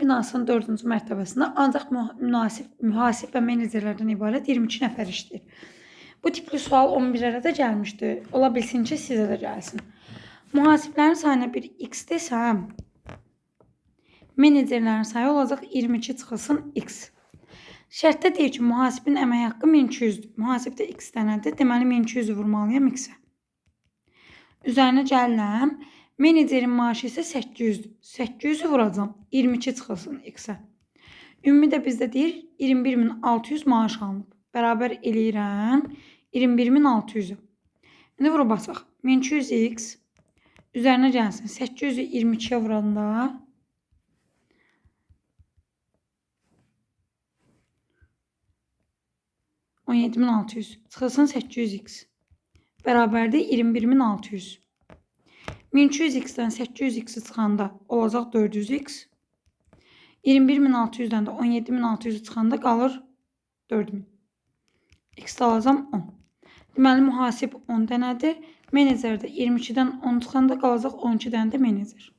binasının 4-cü mərtəbəsində ancaq mühasib və menecerlərdən ibarət 22 nəfər işləyir. Bu tipli sual 11-lərə də gəlmişdi. Ola bilsin ki, sizə də gəlsin. Mühasiblərin sayına bir x desəm, menecerlərin sayı olacaq 22 çıxılsın x. Şərtdə deyir ki, mühasibin əmək haqqı 1200-dür. Mühasibdə x dənədir. Deməli, 1200-ü vurmalıyam x-ə. Üzərinə gəlirəm. Menecerin maaşı isə 800-dür. 800-ü vuracam. 22 çıxılsın x-ə. Ümumi də bizdə deyir 21600 maaş alınıb. Bərabər eləyirəm 21600-ü. İndi vurub basaq. 1200x üzərinə gəlsin. 800-ü 22-yə vuranda 17600 çıxılsın 800x. Bərabərdir 21600. 1200x-dən 800x-i çıxanda olacaq 400x. 21600-dən də 17600-ü çıxanda qalır 4000. X alacam 10. Deməli, mühasib 10 dənədir. Menecerdə 22-dən 10 çıxanda qalacaq 12 dənə də menecer.